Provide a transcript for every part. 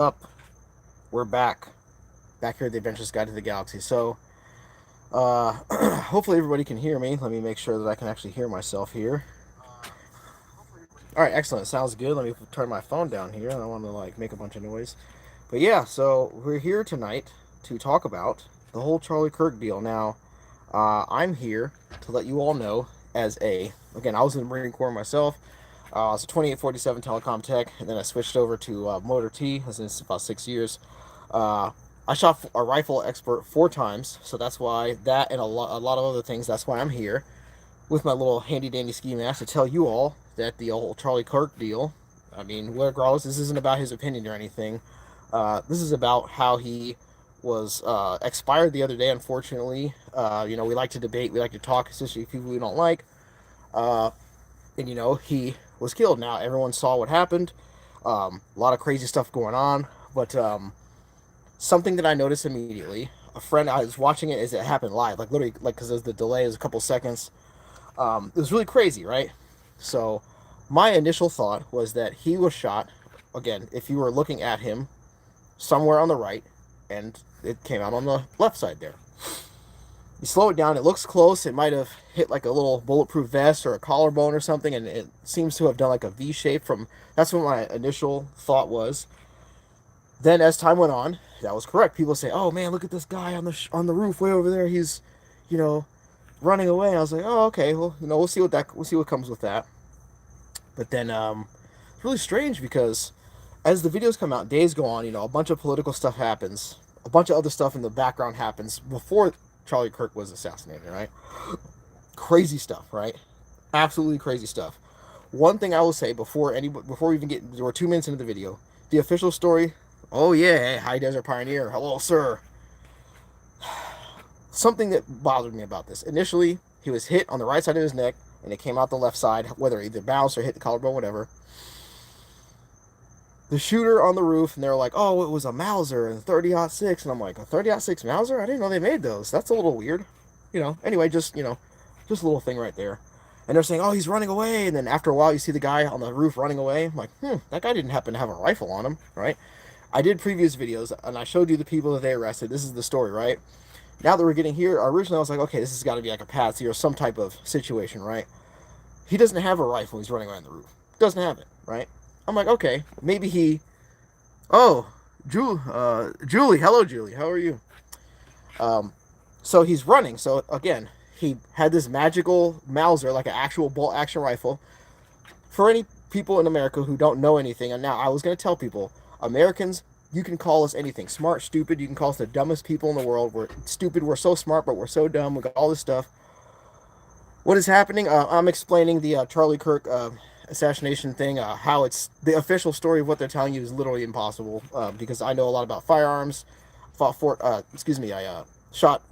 Up, we're back here at the Adventurous Guide to the Galaxy. So, hopefully everybody can hear me. Let me make sure that I can actually hear myself here. All right, excellent. Sounds good. Let me turn my phone down here. I don't want to like make a bunch of noise. But yeah, so we're here tonight to talk about the whole Charlie Kirk deal. Now, I'm here to let you all know again, I was in the Marine Corps myself. I was a 2847 telecom tech, and then I switched over to Motor T. I was in about 6 years. Uh, I shot a rifle expert 4 times, so that's why that and a lot of other things. That's why I'm here with my little handy dandy ski mask to tell you all that the old Charlie Kirk deal. I mean, regardless, this isn't about his opinion or anything. This is about how he was expired the other day. Unfortunately, we like to debate, we like to talk, especially people we don't like. Uh, and he was killed. Now everyone saw what happened. A lot of crazy stuff going on, but something that I noticed immediately. A friend, I was watching it as it happened live, like literally, like because the delay is a couple seconds. It was really crazy, right? So, my initial thought was that he was shot. Again, if you were looking at him somewhere on the right, and it came out on the left side there. You slow it down, it looks close. It might have hit like a little bulletproof vest or a collarbone or something, and it seems to have done like a V shape from. That's what my initial thought was. Then, as time went on, that was correct. People say, "Oh man, look at this guy on the roof way over there. He's, you know, running away." I was like, "Oh, okay. Well, we'll see what comes with that." But then, it's really strange because as the videos come out, days go on. A bunch of political stuff happens. A bunch of other stuff in the background happens before Charlie Kirk was assassinated. Right? Crazy stuff. Right? Absolutely crazy stuff. One thing I will say before we even get, we're 2 minutes into the video. The official story. Oh yeah, hey, High Desert Pioneer. Hello, sir. Something that bothered me about this. Initially, he was hit on the right side of his neck, and it came out the left side, whether either bounced or hit the collarbone, whatever. The shooter on the roof, and they're like, "Oh, it was a Mauser and 30-06," and I'm like, "A 30-06 Mauser? I didn't know they made those. That's a little weird." Anyway, just a little thing right there. And they're saying, "Oh, he's running away," and then after a while, you see the guy on the roof running away. I'm like, that guy didn't happen to have a rifle on him, right? I did previous videos, and I showed you the people that they arrested. This is the story, right? Now that we're getting here, originally I was like, okay, this has got to be like a patsy or some type of situation, right? He doesn't have a rifle. He's running around the roof. Doesn't have it, right? I'm like, okay, maybe he. Oh, Julie. Hello, Julie. How are you? Um, so he's running. So again, he had this magical Mauser, like an actual bolt action rifle. For any people in America who don't know anything, and now I was going to tell people, Americans, you can call us anything. Smart, stupid. You can call us the dumbest people in the world. We're stupid. We're so smart, but we're so dumb. We got all this stuff. What is happening? I'm explaining the Charlie Kirk assassination thing. How it's the official story of what they're telling you is literally impossible because I know a lot about firearms. Fought for, excuse me, I shot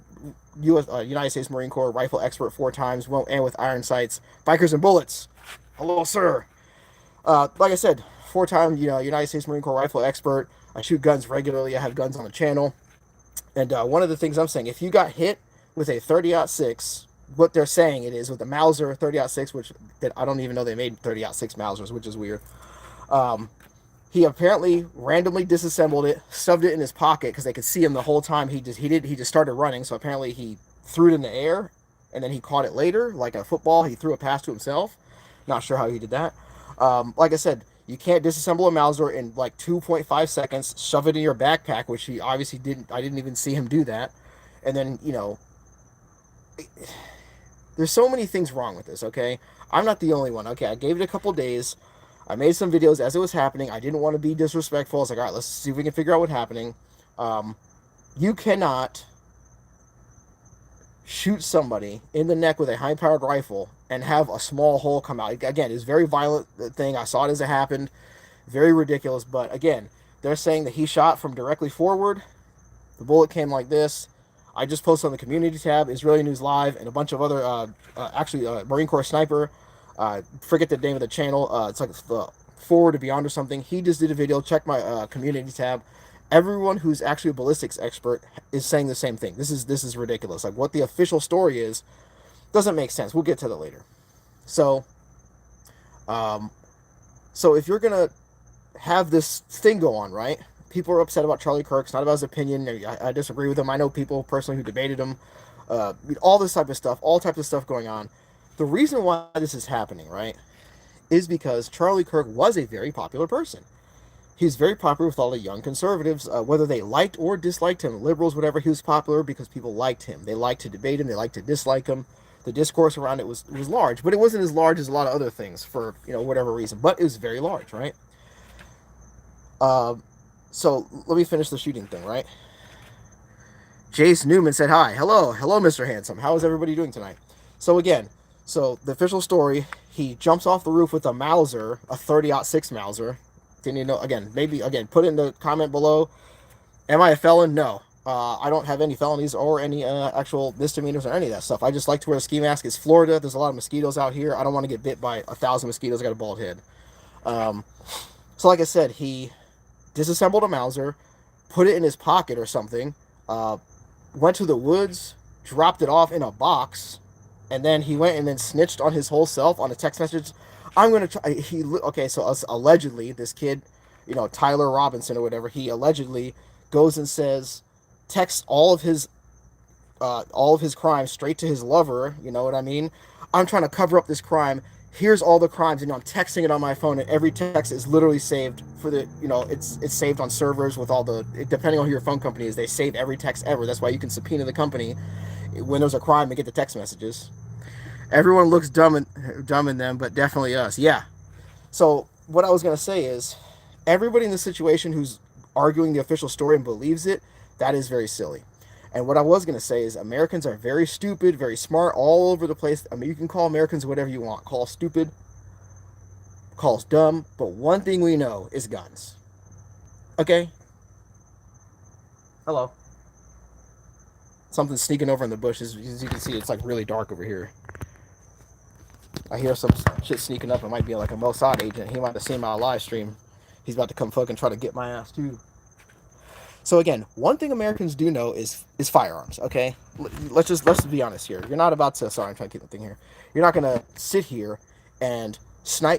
United States Marine Corps rifle expert 4 times, and with iron sights, bikers and bullets. Hello, sir. Like I said, 4-time United States Marine Corps rifle expert. I shoot guns regularly. I have guns on the channel. And one of the things I'm saying, if you got hit with a 30-06, what they're saying it is with a Mauser 30-06, which that I don't even know they made 30-06 Mausers, which is weird. Um, he apparently randomly disassembled it, shoved it in his pocket because they could see him the whole time. He just started running. So apparently he threw it in the air, and then he caught it later like a football. He threw a pass to himself. Not sure how he did that. Like I said, you can't disassemble a Mauser in like 2.5 seconds, shove it in your backpack, which he obviously didn't. I didn't even see him do that. And then, there's so many things wrong with this, okay? I'm not the only one, okay? I gave it a couple days. I made some videos as it was happening. I didn't want to be disrespectful. I was like, all right, let's see if we can figure out what's happening. Um, you cannot shoot somebody in the neck with a high-powered rifle and have a small hole come out. Again, it's a very violent thing. I saw it as it happened. Very ridiculous. But again, they're saying that he shot from directly forward. The bullet came like this. I just posted on the community tab, Israeli News Live, and a bunch of other, Marine Corps sniper. Forget the name of the channel. It's like Forward to Beyond or something. He just did a video. Check my community tab. Everyone who's actually a ballistics expert is saying the same thing. This is ridiculous. Like what the official story is doesn't make sense. We'll get to that later. So, um, so if you're gonna have this thing go on, right? people are upset about Charlie Kirk. It's not about his opinion. I disagree with him. I know people personally who debated him. All this type of stuff, all types of stuff going on. The reason why this is happening, right, is because Charlie Kirk was a very popular person. He was very popular with all the young conservatives, whether they liked or disliked him, liberals, whatever. He was popular because people liked him. They liked to debate him. They liked to dislike him. The discourse around it was large, but it wasn't as large as a lot of other things for whatever reason. But it was very large, right? So let me finish the shooting thing, right? Jace Newman said hi. Hello, Mr. Handsome. How is everybody doing tonight? So again, the official story: he jumps off the roof with a Mauser, a 30-06 Mauser. Didn't you know? Again, maybe put it in the comment below. Am I a felon? No. I don't have any felonies or any actual misdemeanors or any of that stuff. I just like to wear a ski mask. It's Florida. There's a lot of mosquitoes out here. I don't want to get bit by 1,000 mosquitoes. I got a bald head. So like I said, he disassembled a Mauser, put it in his pocket or something, went to the woods, dropped it off in a box, and then he went and then snitched on his whole self on a text message. I'm going to try. So allegedly, this kid, Tyler Robinson or whatever, he allegedly goes and texts all of his crimes straight to his lover. You know what I mean? I'm trying to cover up this crime. Here's all the crimes, I'm texting it on my phone, and every text is literally saved for the, it's saved on servers with all the, depending on who your phone company is, they save every text ever. That's why you can subpoena the company when there's a crime and get the text messages. Everyone looks dumb in them, but definitely us. Yeah. So what I was going to say is, everybody in the situation who's arguing the official story and believes it, that is very silly. And what I was going to say is, Americans are very stupid, very smart, all over the place. I mean, you can call Americans whatever you want. Call us stupid, call us dumb, but one thing we know is guns. Okay? Hello. Something's sneaking over in the bushes. As you can see, it's like really dark over here. I hear some shit sneaking up. It might be like a Mossad agent. He might have seen my live stream. He's about to come fucking try to get my ass too. So again, one thing Americans do know is firearms. Okay, let's be honest here. You're not about to. Sorry, I'm trying to keep the thing here. You're not gonna sit here and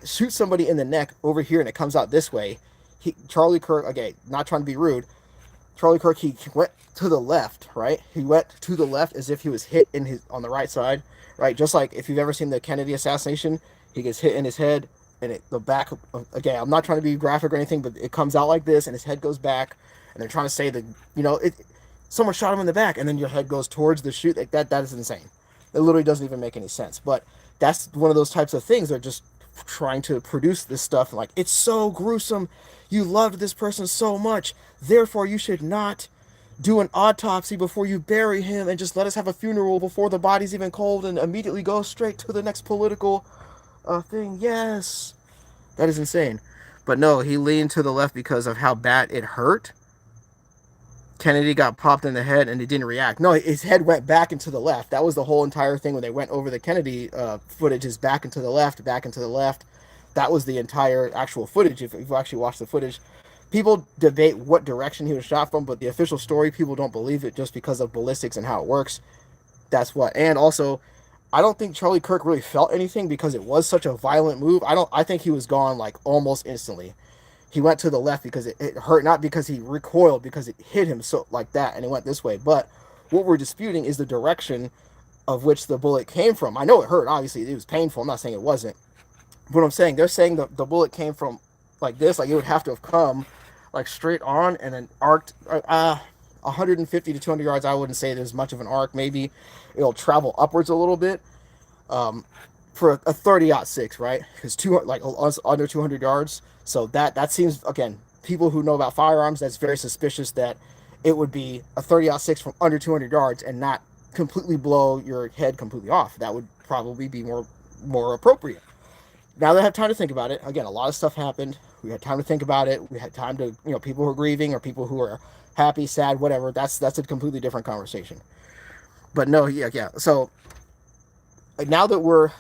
shoot somebody in the neck over here, and it comes out this way. Charlie Kirk. Okay, not trying to be rude. Charlie Kirk. He went to the left, right? He went to the left as if he was hit on the right side, right? Just like if you've ever seen the Kennedy assassination, he gets hit in his head, and the back. Again, I'm not trying to be graphic or anything, but it comes out like this, and his head goes back. And they're trying to say that, someone shot him in the back, and then your head goes towards the shoot. Like that is insane. It literally doesn't even make any sense. But that's one of those types of things. They're just trying to produce this stuff. Like, it's so gruesome. You loved this person so much. Therefore, you should not do an autopsy before you bury him, and just let us have a funeral before the body's even cold, and immediately go straight to the next political thing. Yes. That is insane. But no, he leaned to the left because of how bad it hurt. Kennedy got popped in the head and he didn't react. No, his head went back into the left. That was the whole entire thing when they went over the Kennedy footage, is back into the left, back into the left. That was the entire actual footage. If you've actually watched the footage, people debate what direction he was shot from, but the official story, people don't believe it just because of ballistics and how it works. That's what. And also, I don't think Charlie Kirk really felt anything because it was such a violent move. I think he was gone like almost instantly. He went to the left because it hurt, not because he recoiled, because it hit him so like that, and it went this way. But what we're disputing is the direction of which the bullet came from. I know it hurt, obviously. It was painful. I'm not saying it wasn't. But I'm saying, they're saying the bullet came from like this, like it would have to have come like straight on and then arced 150 to 200 yards. I wouldn't say there's much of an arc. Maybe it'll travel upwards a little bit. For a 30-06, right? Because under 200 yards. So that seems, again, people who know about firearms, that's very suspicious that it would be a 30-06 from under 200 yards and not completely blow your head completely off. That would probably be more appropriate. Now that I have time to think about it, again, a lot of stuff happened. We had time to think about it. We had time to, people who are grieving or people who are happy, sad, whatever. That's a completely different conversation. But no, yeah. So now that we're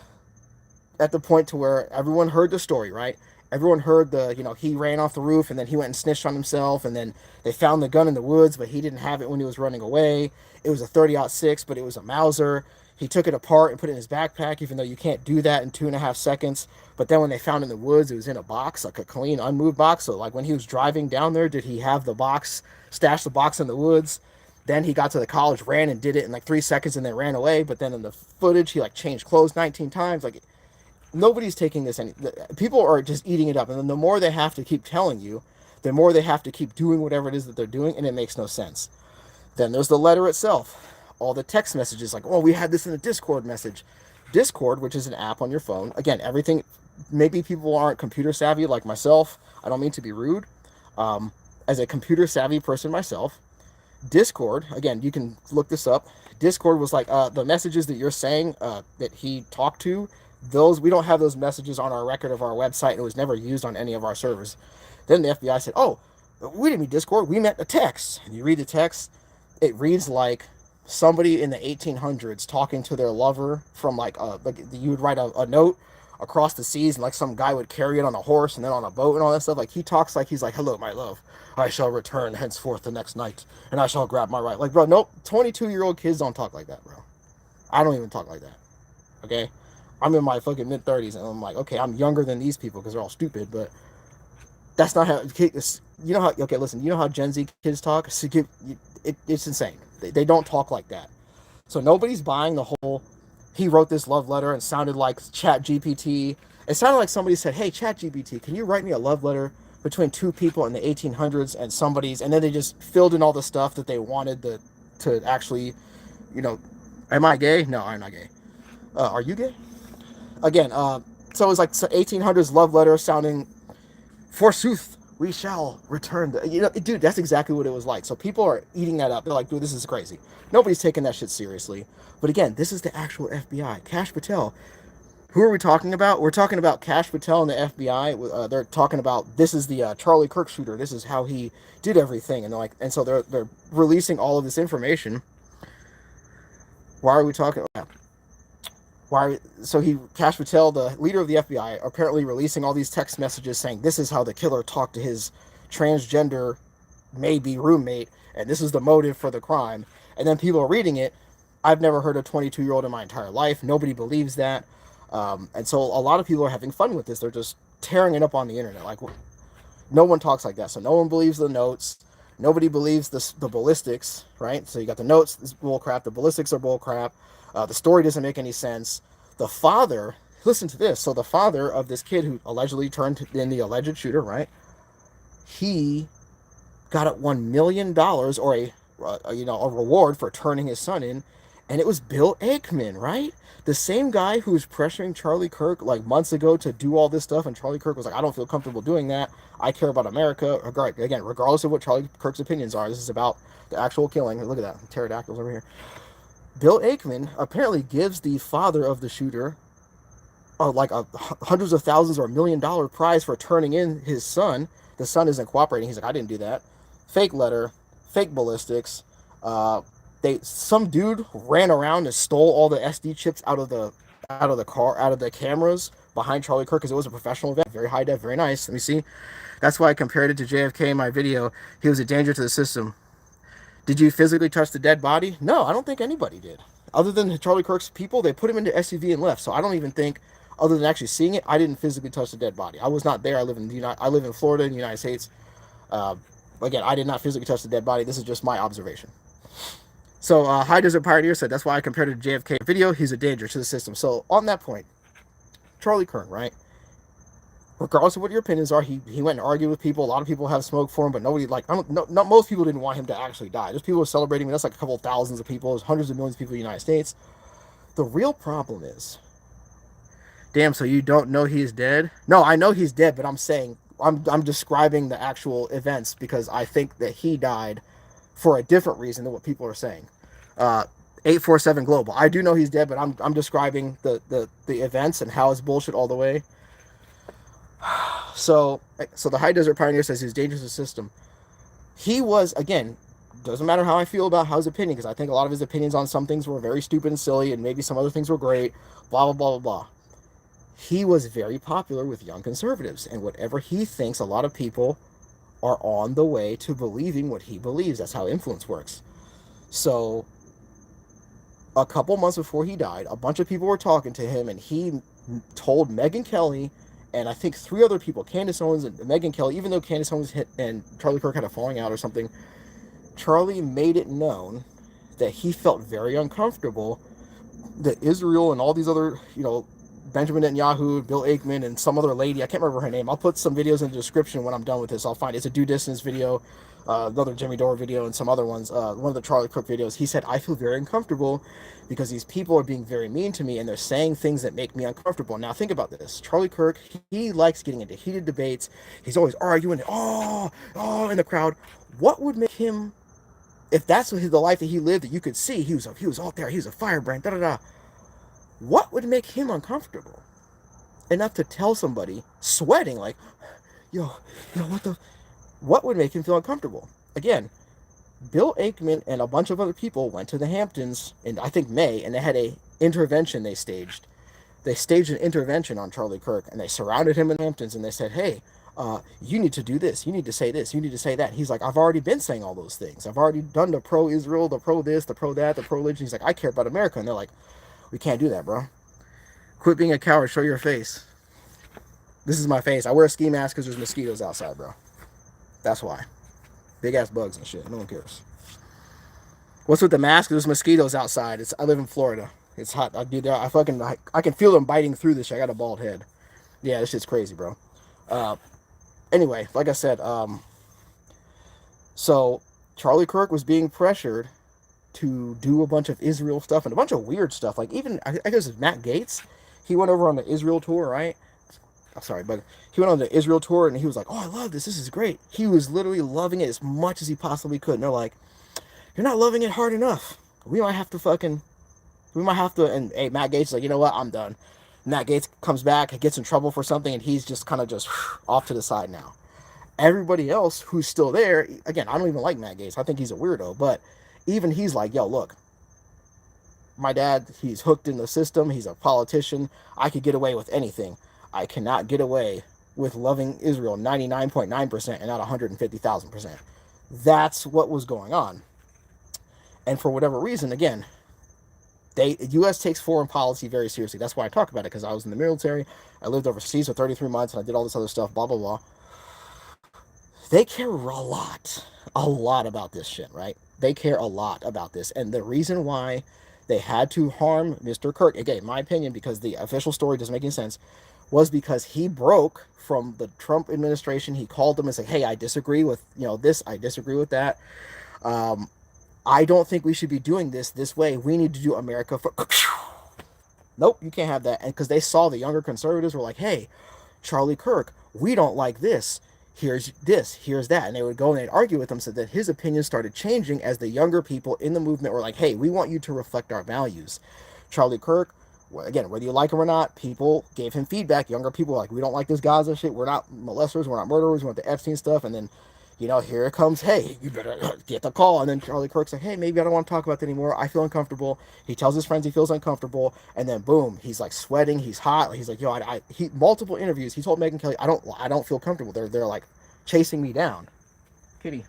at the point to where everyone heard the story, right? Everyone heard he ran off the roof and then he went and snitched on himself, and then they found the gun in the woods, but he didn't have it when he was running away. It was a 30-06, but it was a Mauser. He took it apart and put it in his backpack, even though you can't do that in 2.5 seconds. But then when they found it in the woods, it was in a box, like a clean, unmoved box. So like when he was driving down there, did he have the box, stashed the box in the woods? Then he got to the college, ran and did it in like 3 seconds, and then ran away. But then in the footage, he like changed clothes 19 times. Like nobody's taking this any. People are just eating it up, and then the more they have to keep telling you, the more they have to keep doing whatever it is that they're doing, and it makes no sense. Then there's the letter itself, all the text messages like, oh, we had this in a Discord message. Discord, which is an app on your phone. Again, everything. Maybe people aren't computer savvy like myself. I don't mean to be rude. As a computer savvy person myself, Discord, again, you can look this up. Discord was like the messages that you're saying that he talked to, those we don't have those messages on our record of our website. It was never used on any of our servers. Then the FBI said, oh, we didn't mean Discord, we meant a text. And you read the text, it reads like somebody in the 1800s talking to their lover from like you would write a note across the seas, and like some guy would carry it on a horse and then on a boat and all that stuff. Like he talks like he's like, hello, my love, I shall return henceforth the next night, and I shall grab my right. Like, bro, nope, 22-year-old kids don't talk like that, bro. I don't even talk like that. Okay, I'm in my fucking mid-30s, and I'm like, okay, I'm younger than these people because they're all stupid, but that's not how. You know how? Okay, listen. You know how Gen Z kids talk? It's insane. They don't talk like that. So nobody's buying the whole. He wrote this love letter and sounded like Chat GPT. It sounded like somebody said, "Hey, Chat GPT, can you write me a love letter between two people in the 1800s and somebody's?" And then they just filled in all the stuff that they wanted to actually, you know, am I gay? No, I'm not gay. Are you gay? Again, so it was like 1800s love letter sounding, forsooth, we shall return. Dude, that's exactly what it was like. So people are eating that up. They're like, dude, this is crazy. Nobody's taking that shit seriously. But again, this is the actual FBI. Kash Patel. Who are we talking about? We're talking about Kash Patel and the FBI. They're talking about this is the Charlie Kirk shooter. This is how he did everything, and so they're releasing all of this information. Why are we talking? Kash Patel, the leader of the FBI, apparently releasing all these text messages saying this is how the killer talked to his transgender maybe roommate, and this is the motive for the crime. And then people are reading it. I've never heard a 22-year-old in my entire life. Nobody believes that. And so a lot of people are having fun with this. They're just tearing it up on the internet. Like, no one talks like that. So no one believes the notes. Nobody believes the ballistics, right? So you got the notes, this bullcrap. The ballistics are bullcrap. The story doesn't make any sense. The father, listen to this. So the father of this kid who allegedly turned in the alleged shooter, right? He got a $1 million or a reward for turning his son in, and it was Bill Aikman, right? The same guy who was pressuring Charlie Kirk like months ago to do all this stuff, and Charlie Kirk was like, I don't feel comfortable doing that. I care about America. Again, regardless of what Charlie Kirk's opinions are, this is about the actual killing. Look at that, pterodactyls over here. Bill Aikman apparently gives the father of the shooter hundreds of thousands or $1 million prize for turning in his son. The son isn't cooperating. He's like, I didn't do that. Fake letter, fake ballistics. Some dude ran around and stole all the SD chips out of the cameras behind Charlie Kirk because it was a professional event, very high def, very nice. Let me see. That's why I compared it to JFK in my video. He was a danger to the system. Did you physically touch the dead body? No, I don't think anybody did. Other than Charlie Kirk's people, they put him into SUV and left. So I don't even think, other than actually seeing it, I didn't physically touch the dead body. I was not there. I live in Florida in the United States. Again, I did not physically touch the dead body. This is just my observation. So High Desert Pioneer said, that's why I compared it to JFK video. He's a danger to the system. So on that point, Charlie Kirk, right? Regardless of what your opinions are, he went and argued with people. A lot of people have smoke for him, but nobody not most people didn't want him to actually die. There's people celebrating him. That's like a couple of thousands of people. There's hundreds of millions of people in the United States. The real problem is, damn, so you don't know he's dead? No, I know he's dead, but I'm saying I'm describing the actual events because I think that he died for a different reason than what people are saying. 847 Global. I do know he's dead, but I'm describing the events and how it's bullshit all the way. So the High Desert Pioneer says he's dangerous to the system. He was, again, doesn't matter how I feel about his opinion, because I think a lot of his opinions on some things were very stupid and silly, and maybe some other things were great, blah, blah, blah, blah, blah. He was very popular with young conservatives, and whatever he thinks, a lot of people are on the way to believing what he believes. That's how influence works. So A couple months before he died, a bunch of people were talking to him, and he told Megyn Kelly and I think three other people, Candace Owens and Megyn Kelly, even though Candace Owens and Charlie Kirk had a falling out or something, Charlie made it known that he felt very uncomfortable that Israel and all these other, Benjamin Netanyahu, Bill Aikman, and some other lady, I can't remember her name. I'll put some videos in the description when I'm done with this. I'll find it. It's a due distance video, another Jimmy Dore video, and some other ones. One of the Charlie Kirk videos. He said, I feel very uncomfortable because these people are being very mean to me and they're saying things that make me uncomfortable. Now think about this. Charlie Kirk, he likes getting into heated debates. He's always arguing, in the crowd. What would make him, if that's the life that he lived, that you could see, he was out there, he was a firebrand, da da da. What would make him uncomfortable enough to tell somebody, sweating, like, yo, what would make him feel uncomfortable? Again, Bill Aikman and a bunch of other people went to the Hamptons in, I think, May, and they had a intervention they staged. They staged an intervention on Charlie Kirk, and they surrounded him in the Hamptons, and they said, hey, you need to do this, you need to say this, you need to say that. He's like, I've already been saying all those things. I've already done the pro-Israel, the pro-this, the pro-that, the pro-religion. He's like, I care about America. And they're like, we can't do that, bro. Quit being a coward. Show your face. This is my face. I wear a ski mask because there's mosquitoes outside, bro. That's why. Big ass bugs and shit. No one cares. What's with the mask? There's mosquitoes outside. I live in Florida. It's hot. I can feel them biting through this shit. I got a bald head. Yeah, this shit's crazy, bro. Uh, anyway, like I said, so Charlie Kirk was being pressured to do a bunch of Israel stuff and a bunch of weird stuff. Like even I guess it's Matt Gaetz. He went over on the Israel tour, right? I'm sorry, but he went on the Israel tour and he was like, "Oh, I love this. This is great." He was literally loving it as much as he possibly could. And they're like, "You're not loving it hard enough. We might have to." And hey, Matt Gaetz is like, "You know what? I'm done." Matt Gaetz comes back, gets in trouble for something, and he's just kind of just off to the side now. Everybody else who's still there, again, I don't even like Matt Gaetz. I think he's a weirdo, but even he's like, yo, look, my dad, he's hooked in the system. He's a politician. I could get away with anything. I cannot get away with loving Israel 99.9% and not 150,000%. That's what was going on. And for whatever reason, again, the U.S. takes foreign policy very seriously. That's why I talk about it, because I was in the military. I lived overseas for 33 months, and I did all this other stuff, blah, blah, blah. They care a lot about this shit, right? They care a lot about this. And the reason why they had to harm Mr. Kirk, again, in my opinion, because the official story doesn't make any sense, was because he broke from the Trump administration. He called them and said, hey, I disagree with, this, I disagree with that. I don't think we should be doing this way. We need to do America for... Nope, you can't have that. And because they saw the younger conservatives were like, hey, Charlie Kirk, we don't like this. Here's this, here's that. And they would go and they'd argue with him so that his opinion started changing as the younger people in the movement were like, hey, we want you to reflect our values. Charlie Kirk, again, whether you like him or not, people gave him feedback. Younger people were like, we don't like this Gaza shit. We're not molesters. We're not murderers. We want the Epstein stuff. And then, here it comes. Hey, you better get the call. And then Charlie Kirk's like, hey, maybe I don't want to talk about that anymore. I feel uncomfortable. He tells his friends he feels uncomfortable. And then boom, he's like sweating. He's hot. He's like, multiple interviews. He told Megyn Kelly, I don't feel comfortable. They're like chasing me down. Kitty.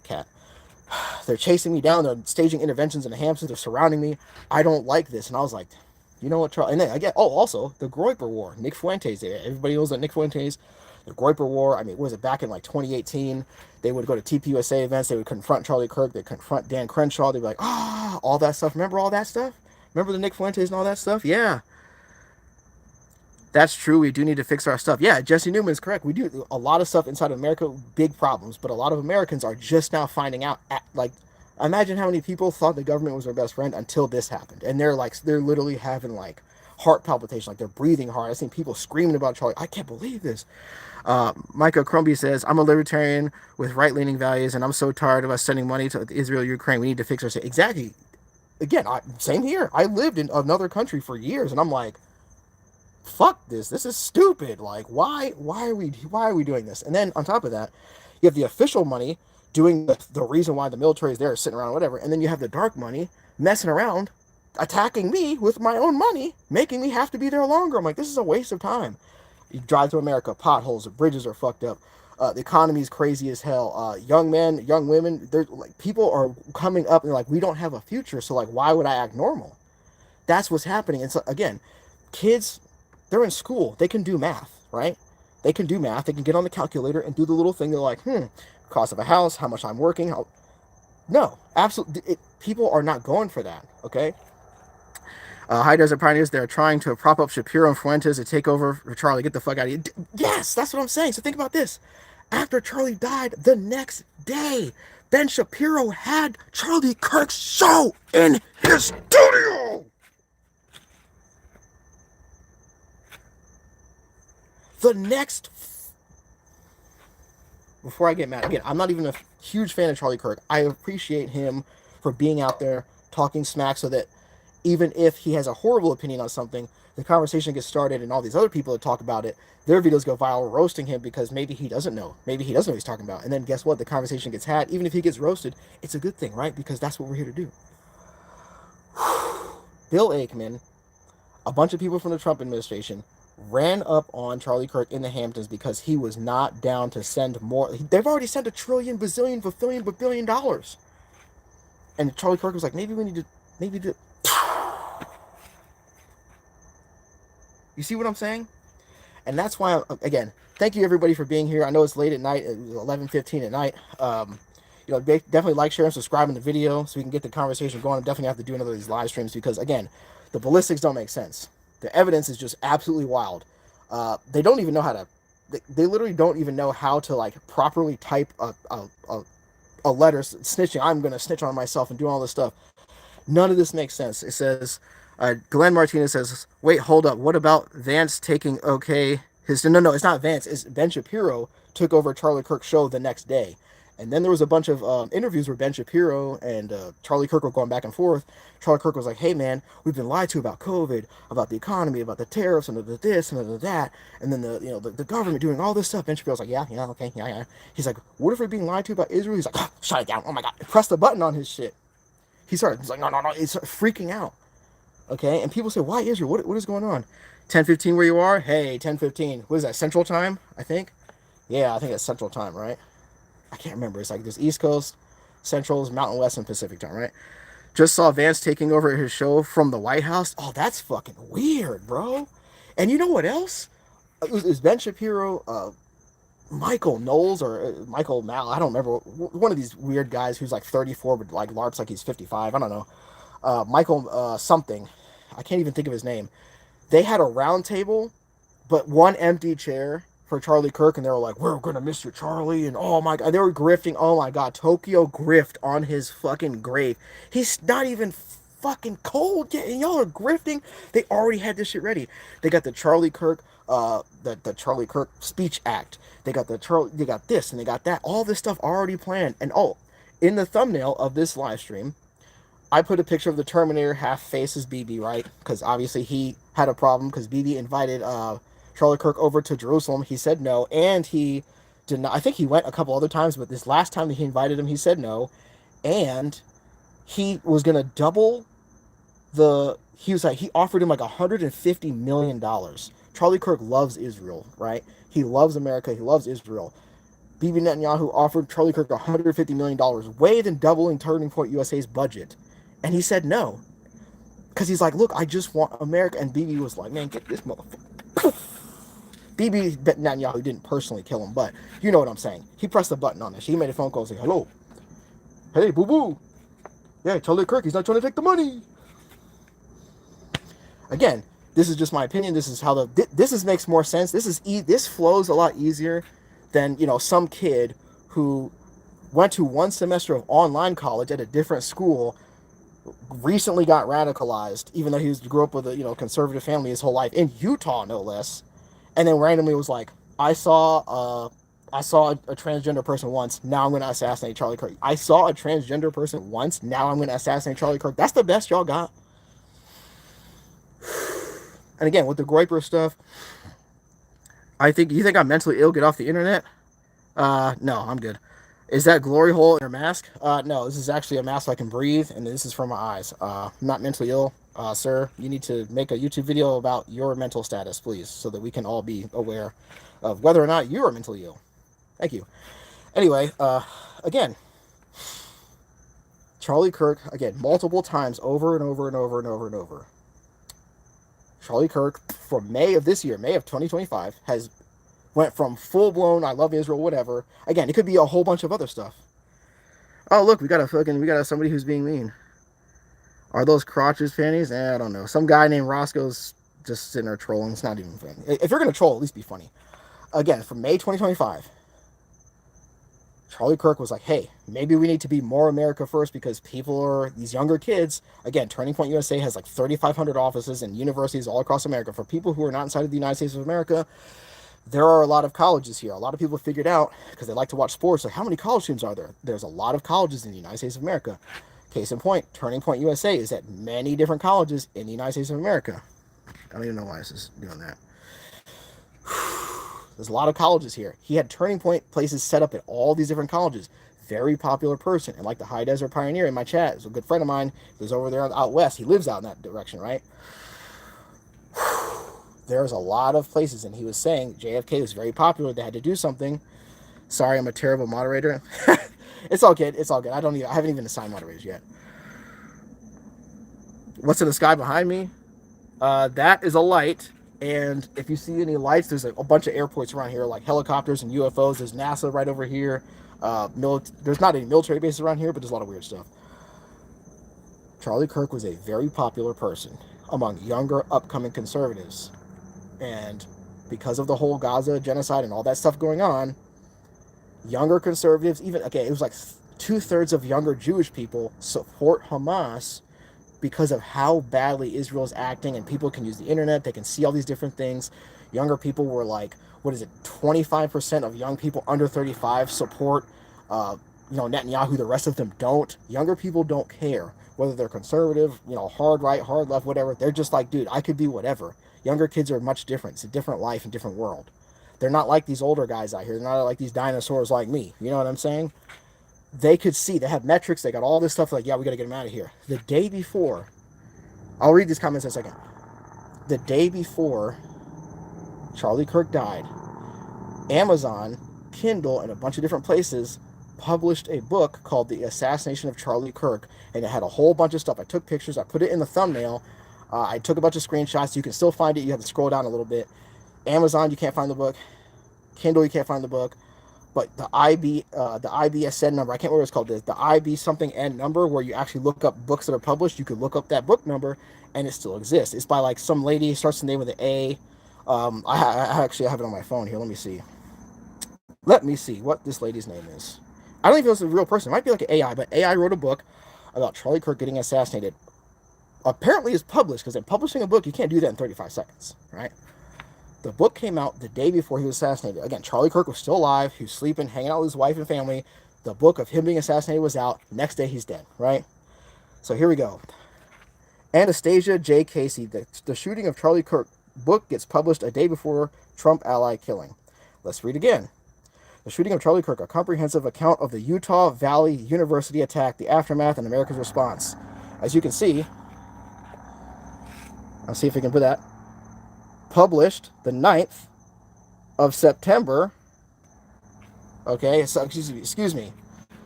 Cat. They're chasing me down. They're staging interventions in the Hamptons. They're surrounding me. I don't like this. And I was like, you know what, Charlie? And then I get, also the Groyper War. Nick Fuentes. Everybody knows that Nick Fuentes. The Groyper War, was it back in like 2018? They would go to tpusa events. They would confront Charlie Kirk. They'd confront Dan Crenshaw. They'd be like, all that stuff. Remember all that stuff? Remember the Nick Fuentes and all that stuff? Yeah. That's true. We do need to fix our stuff. Yeah, Jesse Newman is correct. We do a lot of stuff inside of America, big problems. But a lot of Americans are just now finding out. Imagine how many people thought the government was their best friend until this happened. And they're literally having heart palpitation, they're breathing hard. I've seen people screaming about Charlie. I can't believe this. Micah Crombie says, I'm a libertarian with right-leaning values, and I'm so tired of us sending money to Israel, Ukraine. We need to fix our state. Exactly. Again, same here. I lived in another country for years, and I'm like, fuck this. This is stupid. Like, why are we doing this? And then on top of that, you have the official money doing the reason why the military is there, sitting around, whatever. And then you have the dark money messing around, attacking me with my own money, making me have to be there longer. I'm like, this is a waste of time. You drive to America, potholes, the bridges are fucked up. The economy is crazy as hell. Young men, young women, they're like people are coming up and like we don't have a future. So like, why would I act normal? That's what's happening. And so again, kids, they're in school. They can do math, right? They can do math. They can get on the calculator and do the little thing. They're like, cost of a house, how much I'm working. No, absolutely. People are not going for that. Okay. High Desert Pioneers, they're trying to prop up Shapiro and Fuentes to take over for Charlie. Get the fuck out of here. Yes, that's what I'm saying. So think about this. After Charlie died, the next day, Ben Shapiro had Charlie Kirk's show in his studio. The next. Before I get mad, again, I'm not even a huge fan of Charlie Kirk. I appreciate him for being out there talking smack so that even if he has a horrible opinion on something, the conversation gets started and all these other people that talk about it, their videos go viral roasting him because maybe he doesn't know. Maybe he doesn't know what he's talking about. And then guess what? The conversation gets had. Even if he gets roasted, it's a good thing, right? Because that's what we're here to do. Bill Aikman, a bunch of people from the Trump administration, ran up on Charlie Kirk in the Hamptons because he was not down to send more. They've already sent $1 trillion, bazillion, billion dollars. And Charlie Kirk was like, maybe we need to, maybe to. You see what I'm saying? And that's why, again, thank you everybody for being here. I know it's late at night, it was 11:15 at night. Definitely like, share, and subscribe in the video so we can get the conversation going. I'm definitely have to do another of these live streams because, again, the ballistics don't make sense. The evidence is just absolutely wild. They don't even know how to. They literally don't even know how to like properly type a letter snitching. I'm gonna snitch on myself and do all this stuff. None of this makes sense. It says, Glenn Martinez says, wait, hold up. What about Vance taking okay? No, it's not Vance. It's Ben Shapiro took over Charlie Kirk's show the next day. And then there was a bunch of interviews where Ben Shapiro and Charlie Kirk were going back and forth. Charlie Kirk was like, hey, man, we've been lied to about COVID, about the economy, about the tariffs, and the this, and the that. And then the government doing all this stuff. Ben Shapiro's like, yeah, okay, yeah. He's like, what if we're being lied to about Israel? He's like, oh, shut it down. Oh, my God. Press the button on his shit. He's like, no. He's freaking out. Okay? And people say, why Israel? What is going on? 10:15 where you are? Hey, 10:15. What is that, Central Time, I think? Yeah, I think it's Central Time, right? I can't remember. It's like there's East Coast, Central's, Mountain West, and Pacific Time, right? Just saw Vance taking over his show from the White House. Oh, that's fucking weird, bro. And you know what else? It was Ben Shapiro, Michael Knowles or Michael Mal. I don't remember. One of these weird guys who's like 34 but like LARPs like he's 55. I don't know. Michael something. I can't even think of his name. They had a round table, but one empty chair for Charlie Kirk, and they were like, we're gonna miss you, Charlie, and oh my God, they were grifting. Oh my God, Tokyo grift on his fucking grave. He's not even fucking cold yet, and y'all are grifting. They already had this shit ready. They got the Charlie Kirk, the Charlie Kirk speech act. They got they got this and they got that. All this stuff already planned. And oh, in the thumbnail of this live stream, I put a picture of the Terminator half face as BB, right? Because obviously he had a problem because BB invited Charlie Kirk over to Jerusalem. He said no, and he did not. I think he went a couple other times, but this last time that he invited him, he said no, and he was gonna double the. He was like he offered him like $150 million. Charlie Kirk loves Israel, right? He loves America. He loves Israel. Bibi Netanyahu offered Charlie Kirk $150 million, way than doubling Turning Point USA's budget, and he said no, because he's like, look, I just want America. And Bibi was like, man, get this motherfucker. Bibi Netanyahu didn't personally kill him, but you know what I'm saying. He pressed the button on this. He made a phone call saying, hello, hey, boo-boo. Yeah, Charlie Kirk, he's not trying to take the money. Again, this is just my opinion. This is how makes more sense. This flows a lot easier than, some kid who went to one semester of online college at a different school, recently got radicalized, even though he grew up with a conservative family his whole life in Utah, no less, and then randomly was like, I saw a transgender person once. Now I'm going to assassinate Charlie Kirk. I saw a transgender person once. Now I'm going to assassinate Charlie Kirk. That's the best y'all got. And again, with the Groiper stuff, you think I'm mentally ill? Get off the internet. No, I'm good. Is that glory hole in your mask? No, this is actually a mask so I can breathe, and this is for my eyes. I'm not mentally ill. Sir, you need to make a YouTube video about your mental status, please, so that we can all be aware of whether or not you are mentally ill. Thank you. Anyway, again, Charlie Kirk, again, multiple times over and over and over and over and over. Charlie Kirk, from May of this year, May of 2025, has went from full blown I love Israel, whatever. Again, it could be a whole bunch of other stuff. Oh look, we got somebody who's being mean. Are those crotches panties? I don't know. Some guy named Roscoe's just sitting there trolling. It's not even funny. If you're gonna troll, at least be funny. Again, from May 2025, Charlie Kirk was like, hey, maybe we need to be more America first because people are, these younger kids, again, Turning Point USA has like 3,500 offices and universities all across America. For people who are not inside of the United States of America, there are a lot of colleges here. A lot of people figured out, because they like to watch sports, like how many college students are there? There's a lot of colleges in the United States of America. Case in point, Turning Point USA is at many different colleges in the United States of America. I don't even know why this is doing that. There's a lot of colleges here. He had Turning Point places set up at all these different colleges. Very popular person. And like the High Desert Pioneer in my chat, is a good friend of mine who's over there out west. He lives out in that direction, right? There's a lot of places, and he was saying JFK was very popular. They had to do something. Sorry, I'm a terrible moderator. It's all good. It's all good. I haven't even assigned moderators yet. What's in the sky behind me? That is a light. And if you see any lights, there's a bunch of airports around here, like helicopters and UFOs. There's NASA right over here. There's not any military bases around here, but there's a lot of weird stuff. Charlie Kirk was a very popular person among younger, upcoming conservatives. And because of the whole Gaza genocide and all that stuff going on, younger conservatives, it was like 2/3 of younger Jewish people support Hamas because of how badly Israel's acting, and people can use the internet, they can see all these different things. Younger people were like, 25% of young people under 35 support Netanyahu, the rest of them don't. Younger people don't care whether they're conservative, hard right, hard left, whatever. They're just like, dude, I could be whatever. Younger kids are much different. It's a different life and different world. They're not like these older guys out here. They're not like these dinosaurs like me. You know what I'm saying? They could see, they have metrics, they got all this stuff, like, yeah, we got to get them out of here. The day before, I'll read these comments in a second. The day before Charlie Kirk died, Amazon, Kindle, and a bunch of different places published a book called The Assassination of Charlie Kirk, and it had a whole bunch of stuff. I took pictures, I put it in the thumbnail, I took a bunch of screenshots. You can still find it, you have to scroll down a little bit. Amazon, you can't find the book. Kindle, you can't find the book. But the IBSN number, I can't remember what it's called, the IB something N number, where you actually look up books that are published, you could look up that book number, and it still exists. It's by like some lady, starts the name with an A. I actually have it on my phone here. Let me see what this lady's name is. I don't even know if it's a real person. It might be like an AI, but AI wrote a book about Charlie Kirk getting assassinated. Apparently it's published, because in publishing a book, you can't do that in 35 seconds, right? The book came out the day before he was assassinated. Again, Charlie Kirk was still alive. He was sleeping, hanging out with his wife and family. The book of him being assassinated was out. Next day, he's dead, right? So here we go. Anastasia J. Casey, the shooting of Charlie Kirk book gets published a day before Trump ally killing. Let's read again. The shooting of Charlie Kirk, a comprehensive account of the Utah Valley University attack, the aftermath, and America's response. As you can see, I'll see if we can put that. Published the 9th of September. Okay, so excuse me.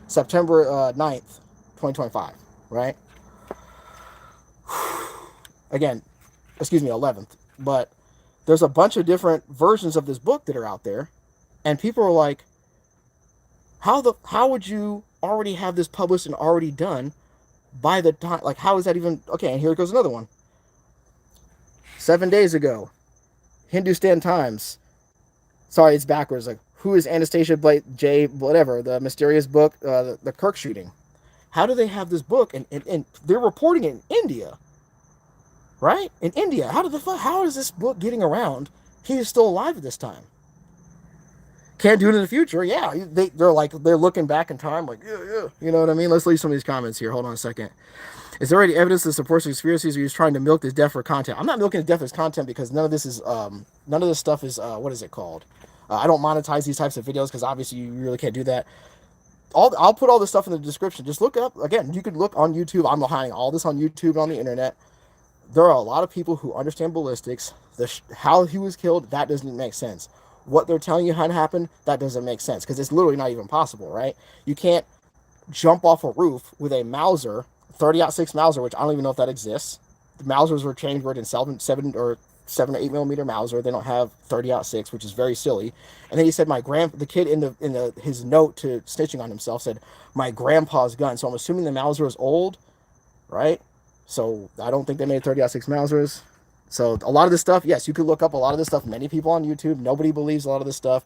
September 9th, 2025, right? Again, 11th. But there's a bunch of different versions of this book that are out there, and people are like, how would you already have this published and already done by the time, like, how is that even, okay, and here goes another one. 7 days ago, Hindustan Times, sorry, it's backwards, like, who is Anastasia J. whatever, the mysterious book, the Kirk shooting. How do they have this book, and they're reporting it in India, right? In India, how is this book getting around? He is still alive at this time. Can't do it in the future. Yeah, they're looking back in time, like, yeah. You know what I mean? Let's leave some of these comments here. Hold on a second. Is there already evidence that supports conspiracies, or you're just trying to milk this death for content? I'm not milking this death for content, because none of this stuff is what is it called? I don't monetize these types of videos, because obviously you really can't do that. I'll put all this stuff in the description. Just look up, again, you could look on YouTube. I'm hiding all this on YouTube and on the internet. There are a lot of people who understand ballistics. How he was killed, that doesn't make sense. what they're telling you had happened, that doesn't make sense because it's literally not even possible, right? You can't jump off a roof with a Mauser, 30-06 Mauser, which I don't even know if that exists. The Mausers were changed word in 7 or 8 millimeter Mauser. They don't have 30-06, which is very silly. And then he said the kid in his note to snitching on himself said my grandpa's gun. So I'm assuming the Mauser is old, right? So I don't think they made 30-06 Mausers. So a lot of this stuff, yes, you could look up a lot of this stuff. Many people on YouTube, nobody believes a lot of this stuff.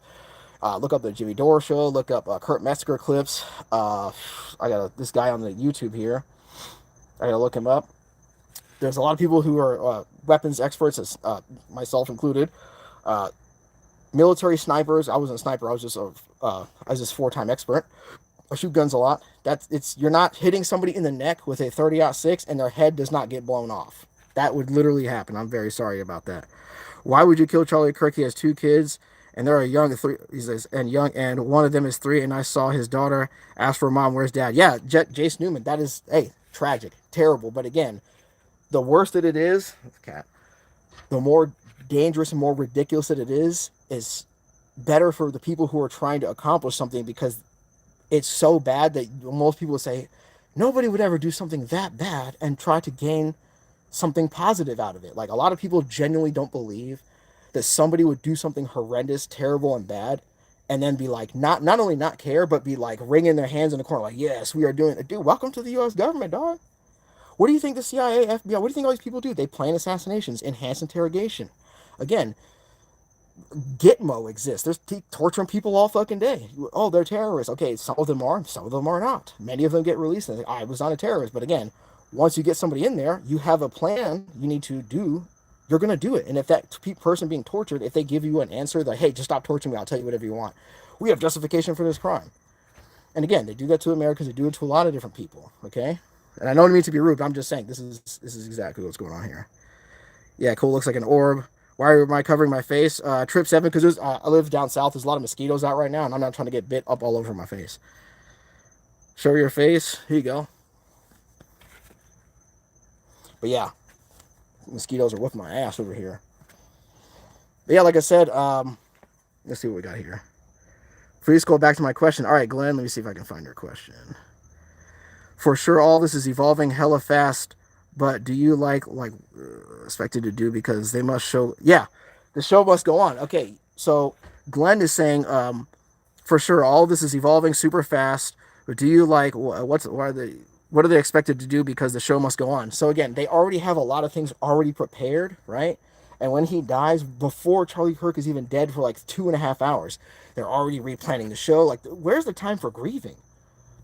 Look up the Jimmy Dore show. Look up Kurt Metzger clips. I got this guy on the YouTube here. I gotta look him up. There's a lot of people who are weapons experts, myself included. Uh, Military snipers. I wasn't a sniper. I was just a 4-time expert. I shoot guns a lot. You're not hitting somebody in the neck with a 30-06 and their head does not get blown off. That would literally happen. I'm very sorry about that. Why would you kill Charlie Kirk? He has 2 kids, and they're young. He says, and one of them is 3. And I saw his daughter ask for mom, "Where's dad?" Yeah, Jace Newman. That is tragic, terrible. But again, the worse that it is, cat, the more dangerous and more ridiculous that it is better for the people who are trying to accomplish something because it's so bad that most people would say nobody would ever do something that bad and try to gain something positive out of it. Like a lot of people genuinely don't believe that somebody would do something horrendous, terrible, and bad, and then be like, not only not care, but be like wringing their hands in the corner, like, yes, we are doing it. Dude, welcome to the U.S. government, dog. What do you think the CIA, FBI, what do you think all these people do? They plan assassinations, enhance interrogation. Again, Gitmo exists. There's torturing people all fucking day. Oh, they're terrorists. Okay, some of them are not. Many of them get released and I was not a terrorist. But again, once you get somebody in there, you have a plan you need to do. You're going to do it. And if that person being tortured, if they give you an answer that, hey, just stop torturing me, I'll tell you whatever you want. We have justification for this crime. And again, they do that to Americans. They do it to a lot of different people. Okay? And I know it means to be rude, but I'm just saying this is exactly what's going on here. Yeah, cool. Looks like an orb. Why am I covering my face? Trip 7, because I live down south. There's a lot of mosquitoes out right now, and I'm not trying to get bit up all over my face. Show your face. Here you go. But yeah, mosquitoes are whooping my ass over here. But yeah, like I said, let's see what we got here. Please go back to my question. All right, Glenn, let me see if I can find your question. For sure, all this is evolving hella fast, but do you expected to do because they must show? Yeah, the show must go on. Okay, so Glenn is saying, for sure, all this is evolving super fast, but do you what are they expected to do because the show must go on? So again, they already have a lot of things already prepared, right? And when he dies, before Charlie Kirk is even dead for like 2.5 hours, they're already replanning the show. Like, where's the time for grieving?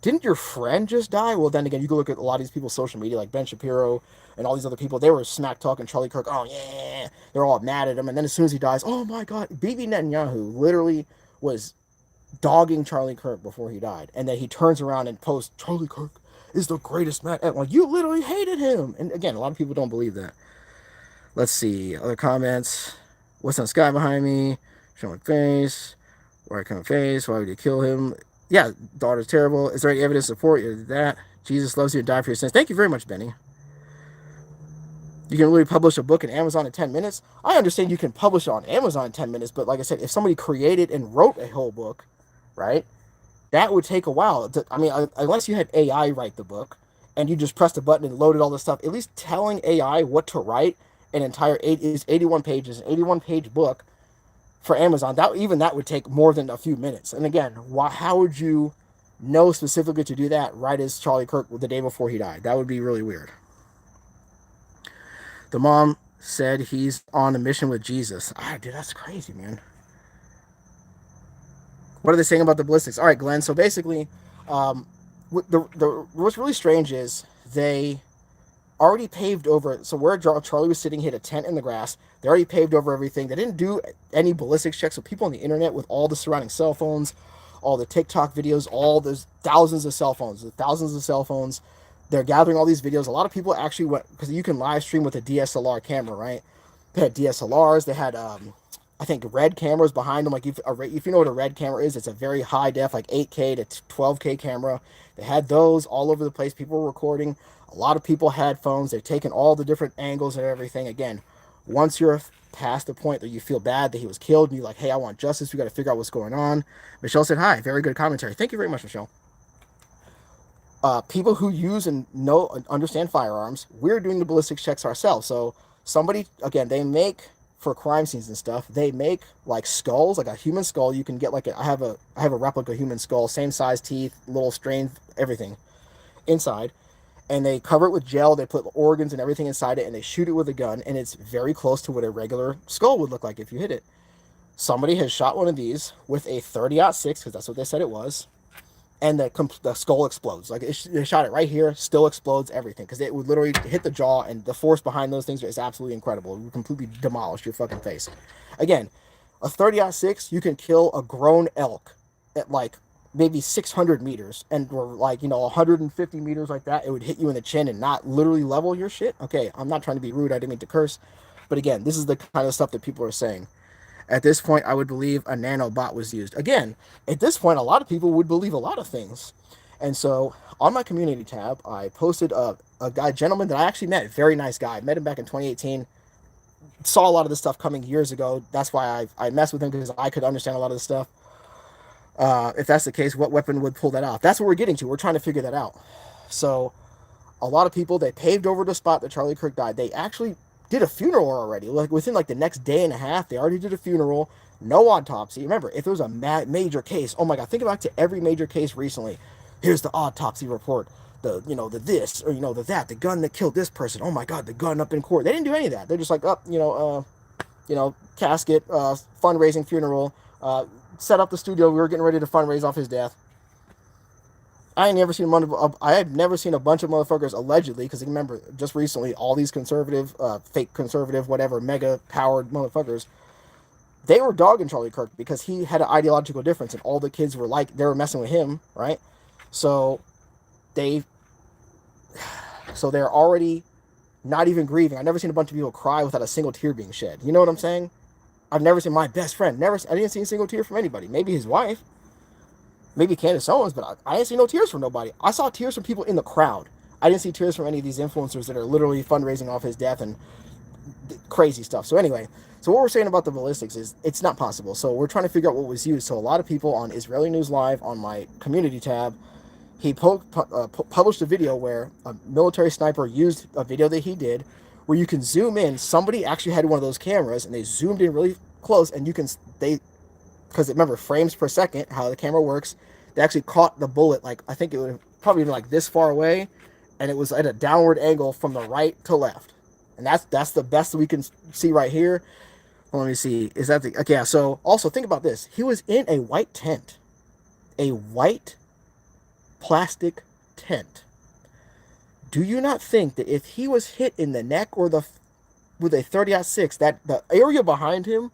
Didn't your friend just die? Well, then again, you can look at a lot of these people's social media, like Ben Shapiro and all these other people. They were smack talking Charlie Kirk. Oh, yeah. They're all mad at him. And then as soon as he dies, oh my God. Bibi Netanyahu literally was dogging Charlie Kirk before he died. And then he turns around and posts, Charlie Kirk is the greatest man. Like, you literally hated him. And again, a lot of people don't believe that. Let's see. Other comments. What's on the sky behind me? Showing face. Why come face? Why would you kill him? Yeah, daughter's terrible. Is there any evidence to support you? That Jesus loves you and died for your sins. Thank you very much, Benny. You can literally publish a book in Amazon in 10 minutes. I understand you can publish it on Amazon in 10 minutes, but like I said, if somebody created and wrote a whole book, right, that would take a while. I mean, unless you had AI write the book and you just pressed a button and loaded all this stuff, at least telling AI what to write an entire 81 pages, an 81-page book for Amazon, that would take more than a few minutes. And again, how would you know specifically to do that right as Charlie Kirk the day before he died? That would be really weird. The mom said he's on a mission with Jesus. Dude, that's crazy, man. What are they saying about the ballistics? All right, Glenn. So basically, what's really strange is they already paved over. So where Charlie was sitting, he had a tent in the grass. They already paved over everything. They didn't do any ballistics checks. So people on the internet with all the surrounding cell phones, all the TikTok videos, all those thousands of cell phones. They're gathering all these videos. A lot of people actually went, because you can live stream with a DSLR camera, right? They had DSLRs. They had, I think, red cameras behind them. Like if you know what a red camera is, it's a very high def, like 8K to 12K camera. They had those all over the place. People were recording. A lot of people had phones. They've taken all the different angles and everything. Again, Once you're past the point that you feel bad that he was killed and you're like, hey, I want justice, we got to figure out what's going on. Michelle said hi. Very good commentary. Thank you very much, Michelle. People who use and know understand firearms, we're doing the ballistics checks ourselves. So somebody, again, they make for crime scenes and stuff. They make like skulls, like a human skull. You can get like I have a replica human skull, same size teeth, little strain, everything inside, and they cover it with gel. They put organs and everything inside it, and they shoot it with a gun, and it's very close to what a regular skull would look like if you hit it. Somebody has shot one of these with a 30-06, because that's what they said it was, and the skull explodes. Like they shot it right here, still explodes everything because it would literally hit the jaw, and the force behind those things is absolutely incredible. It would completely demolish your fucking face. Again, a 30-06, you can kill a grown elk at like maybe 600 meters, and or like 150 meters like that. It would hit you in the chin and not literally level your shit. Okay, I'm not trying to be rude. I didn't mean to curse, but again, this is the kind of stuff that people are saying. At this point, I would believe a nanobot was used. Again, at this point, a lot of people would believe a lot of things. And so on my community tab, I posted a gentleman that I actually met. Very nice guy. Met him back in 2018. Saw a lot of this stuff coming years ago. That's why I messed with him, because I could understand a lot of this stuff. If that's the case, what weapon would pull that off? That's what we're getting to. We're trying to figure that out. So a lot of people, they paved over the spot that Charlie Kirk died. They actually did a funeral already. Like within like the next day and a half, they already did a funeral. No autopsy. Remember, if there was a major case, oh my god, think back to every major case recently. Here's the autopsy report. The this, or the that, the gun that killed this person. Oh my god, the gun up in court. They didn't do any of that. They're just like, casket, fundraising, funeral. Set up the studio. We were getting ready to fundraise off his death. I ain't never seen I have never seen a bunch of motherfuckers allegedly, because remember, just recently, all these conservative, fake conservative, whatever, mega powered motherfuckers, they were dogging Charlie Kirk because he had an ideological difference, and all the kids were like, they were messing with him, right? So they, so they're already not even grieving. I've never seen a bunch of people cry without a single tear being shed. You know what I'm saying? I've never seen my best friend. I didn't see a single tear from anybody. Maybe his wife, maybe Candace Owens, but I didn't see no tears from nobody. I saw tears from people in the crowd. I didn't see tears from any of these influencers that are literally fundraising off his death and crazy stuff. So anyway, so what we're saying about the ballistics is it's not possible. So we're trying to figure out what was used. So a lot of people on Israeli News Live, on my community tab, he published a video where a military sniper used a video that he did where you can zoom in. Somebody actually had one of those cameras, and they zoomed in really close, and because remember, frames per second, how the camera works, they actually caught the bullet, like, I think it would have probably been like this far away, and it was at a downward angle from the right to left. And that's the best that we can see right here. Well, let me see. Is that the... Okay, yeah, so also think about this. He was in a white tent. A white plastic tent. Do you not think that if he was hit in the neck or with a 30-06, that the area behind him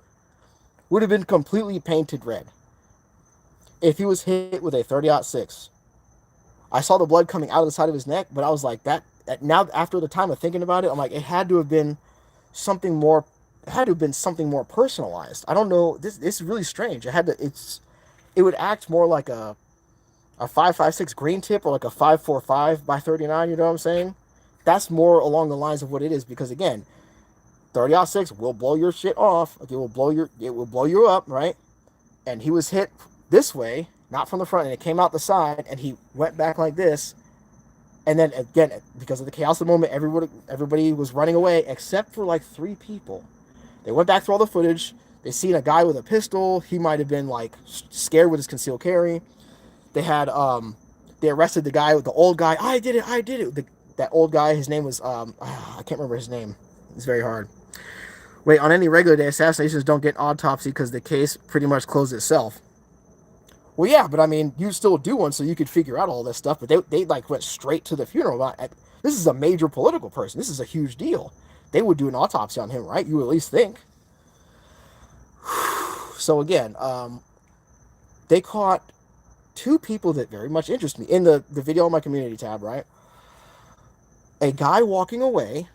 would have been completely painted red? If he was hit with a 30-06, I saw the blood coming out of the side of his neck, but I was like, that now after the time of thinking about it, I'm like, it had to have been something more. It had to have been something more personalized. I don't know. This is really strange. It would act more like a 5.56 green tip, or like a 5.45 by 39. You know what I'm saying? That's more along the lines of what it is, because again, 30-06 will blow your shit off. Like it will blow you up, right? And he was hit this way, not from the front, and it came out the side, and he went back like this. And then again, because of the chaos of the moment, everybody was running away except for like 3 people. They went back through all the footage. They seen a guy with a pistol. He might have been like scared with his concealed carry. They had they arrested the guy with the old guy. I did it. That old guy, his name was I can't remember his name. It's very hard. Wait, on any regular day, assassinations don't get autopsy because the case pretty much closed itself. Well, yeah, but I mean, you still do one so you could figure out all this stuff. But they like went straight to the funeral. This is a major political person. This is a huge deal. They would do an autopsy on him, right? You would at least think. So again, they caught 2 people that very much interest me in the video on my community tab, right? A guy walking away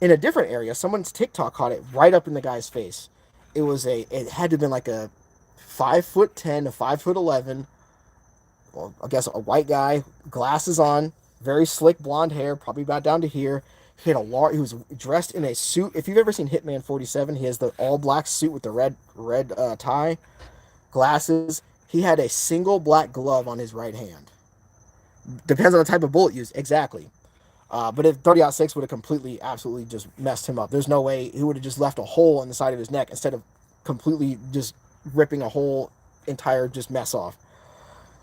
in a different area. Someone's TikTok caught it right up in the guy's face. It had to have been like a 5'10" to 5'11", well, I guess a white guy, glasses on, very slick blonde hair, probably about down to here. He was dressed in a suit. If you've ever seen Hitman 47, he has the all black suit with the red tie, glasses. He had a single black glove on his right hand. Depends on the type of bullet used. Exactly. But if 30-06 would have completely, absolutely just messed him up, there's no way he would have just left a hole in the side of his neck instead of completely just ripping a whole entire just mess off.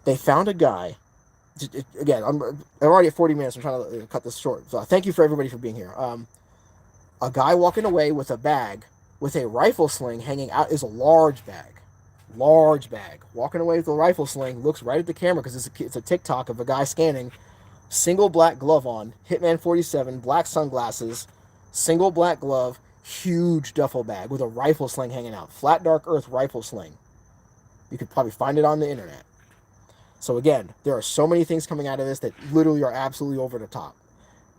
They found a guy. Again, I'm already at 40 minutes. I'm trying to cut this short. So thank you for everybody for being here. A guy walking away with a bag with a rifle sling hanging out is a large bag. Large bag. Walking away with a rifle sling, looks right at the camera because it's a TikTok of a guy scanning. Single black glove on, Hitman 47, black sunglasses, single black glove, huge duffel bag with a rifle sling hanging out. Flat Dark Earth rifle sling. You could probably find it on the internet. So again, there are so many things coming out of this that literally are absolutely over the top.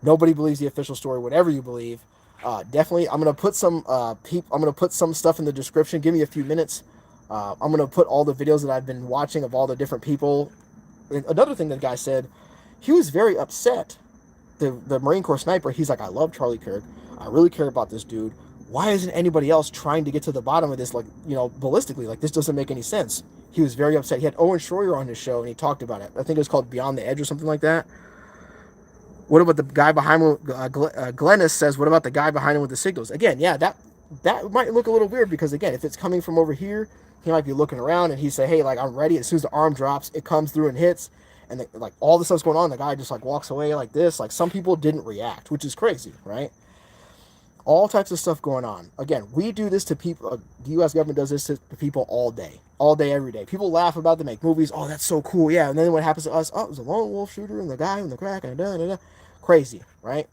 Nobody believes the official story, whatever you believe. Definitely, I'm gonna put some stuff in the description. Give me a few minutes. I'm gonna put all the videos that I've been watching of all the different people. Another thing that guy said, he was very upset. The Marine Corps sniper, he's like, I love Charlie Kirk. I really care about this dude. Why isn't anybody else trying to get to the bottom of this, like, ballistically? Like, this doesn't make any sense. He was very upset. He had Owen Shroyer on his show, and he talked about it. I think it was called Beyond the Edge or something like that. What about the guy behind him? Glennis says, what about the guy behind him with the signals? Again, yeah, that might look a little weird because, again, if it's coming from over here, he might be looking around and he say, hey, like, I'm ready. As soon as the arm drops, it comes through and hits. And, like, all the stuff's going on. The guy just, like, walks away like this. Like, some people didn't react, which is crazy, right? All types of stuff going on. Again, we do this to people. The U.S. government does this to people all day, every day. People laugh about them, make movies. Oh, that's so cool, yeah. And then what happens to us? Oh, it was a lone wolf shooter and the guy in the crack and da. Crazy, right?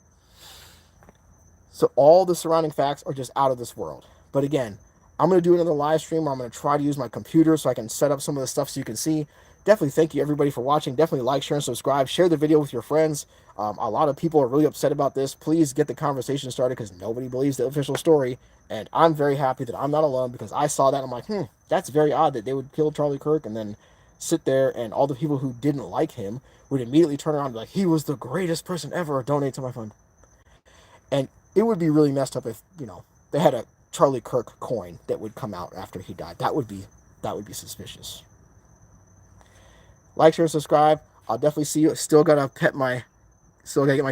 So all the surrounding facts are just out of this world. But again, I'm going to do another live stream where I'm going to try to use my computer so I can set up some of the stuff so you can see. Definitely thank you everybody for watching. Definitely like, share, and subscribe. Share the video with your friends. A lot of people are really upset about this. Please get the conversation started because nobody believes the official story. And I'm very happy that I'm not alone because I saw that. I'm like, that's very odd that they would kill Charlie Kirk and then sit there and all the people who didn't like him would immediately turn around and be like, he was the greatest person ever. Donate to my fund. And it would be really messed up if, they had a Charlie Kirk coin that would come out after he died. That would be suspicious. Like, share, and subscribe. I'll definitely see you. Still gotta get my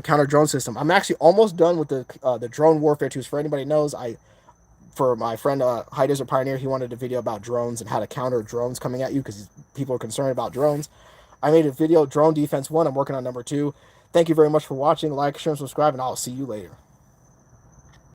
counter drone system. I'm actually almost done with the drone warfare tools. For anybody who knows, for my friend High Desert Pioneer, he wanted a video about drones and how to counter drones coming at you because people are concerned about drones. I made a video, Drone Defense 1. I'm working on number 2. Thank you very much for watching. Like, share, and subscribe, and I'll see you later.